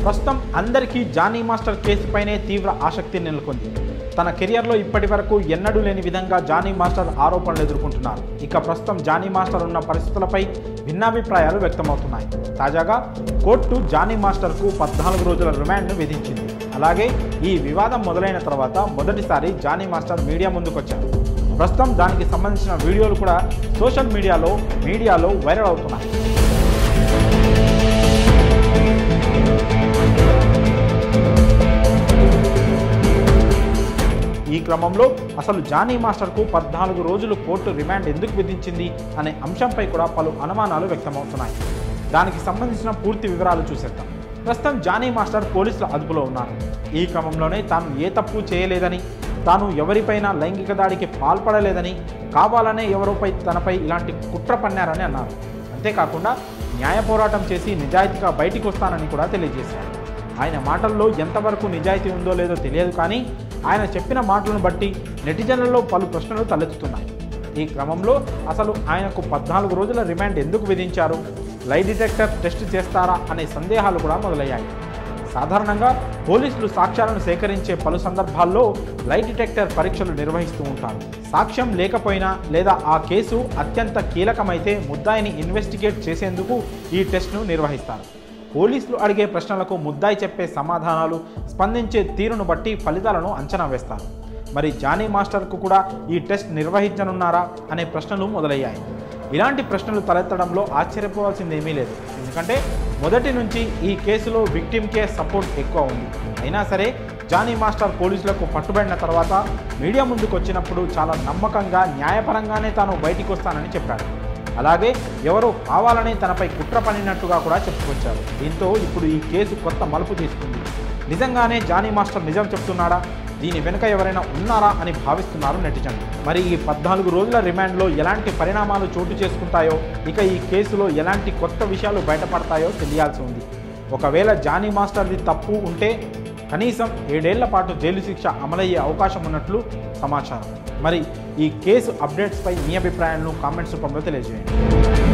ప్రస్తుతం అందరికీ Johnny master కేసుపైనే తీవ్ర ఆసక్తి నెలకొంది. తన కెరియర్లో ఇప్పటి వరకు ఎన్నడూ లేని విధంగా జానీ మాస్టర్ ఆరోపణలు ఎదుర్కొంటున్నారు. ఇక ప్రస్తుతం జానీ మాస్టర్ ఉన్న పరిస్థితులపై భిన్నాభిప్రాయాలు వ్యక్తమవుతున్నాయి. తాజాగా కోర్టు జానీ మాస్టర్కు 14 రోజుల రిమాండ్ను విధించింది. అలాగే ఈ వివాదం మొదలైన తర్వాత మొదటిసారి జానీ మాస్టర్ మీడియా ముందుకొచ్చారు. ప్రస్తుతం దానికి సంబంధించిన వీడియోలు కూడా సోషల్ మీడియాలో వైరల్ అవుతున్నాయి. ఈ క్రమంలో అసలు జానీ మాస్టర్కు 14 రోజులు కోర్టు రిమాండ్ ఎందుకు విధించింది అనే అంశంపై కూడా పలు అనుమానాలు వ్యక్తమవుతున్నాయి. దానికి సంబంధించిన పూర్తి వివరాలు చూసేద్దాం. ప్రస్తుతం జానీ మాస్టర్ పోలీసుల అదుపులో ఉన్నారు. ఈ క్రమంలోనే తాను ఏ తప్పు చేయలేదని, తాను ఎవరిపైనా లైంగిక దాడికి పాల్పడలేదని, కావాలనే తనపై ఇలాంటి కుట్ర పన్నారని అన్నారు. అంతేకాకుండా న్యాయ పోరాటం చేసి నిజాయితీగా బయటికి వస్తానని కూడా తెలియజేశారు. ఆయన మాటల్లో ఎంతవరకు నిజాయితీ ఉందో లేదో తెలియదు, కానీ ఆయన చెప్పిన మాటలను బట్టి నెటిజన్లలో పలు ప్రశ్నలు తలెత్తుతున్నాయి. ఈ క్రమంలో అసలు ఆయనకు 14 రోజుల రిమాండ్ ఎందుకు విధించారు, లై డిటెక్టర్ టెస్ట్ చేస్తారా అనే సందేహాలు కూడా మొదలయ్యాయి. సాధారణంగా పోలీసులు సాక్ష్యాలను సేకరించే పలు సందర్భాల్లో లై డిటెక్టర్ పరీక్షలు నిర్వహిస్తూ ఉంటారు. సాక్ష్యం లేకపోయినా లేదా ఆ కేసు అత్యంత కీలకమైతే ముద్దాయిని ఇన్వెస్టిగేట్ చేసేందుకు ఈ టెస్ట్ను నిర్వహిస్తారు. పోలీసులు అడిగే ప్రశ్నలకు ముద్దాయి చెప్పే సమాధానాలు, స్పందించే తీరును బట్టి ఫలితాలను అంచనా వేస్తారు. మరి జానీ మాస్టర్కు కూడా ఈ టెస్ట్ నిర్వహించనున్నారా అనే ప్రశ్నలు మొదలయ్యాయి. ఇలాంటి ప్రశ్నలు తలెత్తడంలో ఆశ్చర్యపోవాల్సిందేమీ లేదు. ఎందుకంటే మొదటి నుంచి ఈ కేసులో విక్టిమ్కే సపోర్ట్ ఎక్కువ ఉంది. అయినా సరే జానీ మాస్టర్ పోలీసులకు పట్టుబడిన తర్వాత మీడియా ముందుకు వచ్చినప్పుడు చాలా నమ్మకంగా, న్యాయపరంగానే తాను బయటికి వస్తానని చెప్పాడు. అలాగే ఎవరో కావాలనే తనపై కుట్ర పనినట్టుగా కూడా చెప్పుకొచ్చారు. దీంతో ఇప్పుడు ఈ కేసు కొత్త మలుపు తీసుకుంది. నిజంగానే జానీ మాస్టర్ నిజం చెప్తున్నాడా, దీని వెనుక ఎవరైనా ఉన్నారా అని భావిస్తున్నారు నెటిజన్లు. మరి ఈ 14 రోజుల రిమాండ్లో ఎలాంటి పరిణామాలు చోటు చేసుకుంటాయో, ఇక ఈ కేసులో ఎలాంటి కొత్త విషయాలు బయటపడతాయో తెలియాల్సి ఉంది. ఒకవేళ జానీ మాస్టర్ది తప్పు ఉంటే కనీసం 7 ఏళ్ల పాటు జైలు శిక్ష అమలయ్యే అవకాశం ఉన్నట్లు సమాచారం. మరి ఈ కేసు అప్డేట్స్పై మీ అభిప్రాయాలను కామెంట్స్ రూపంలో తెలియజేయండి.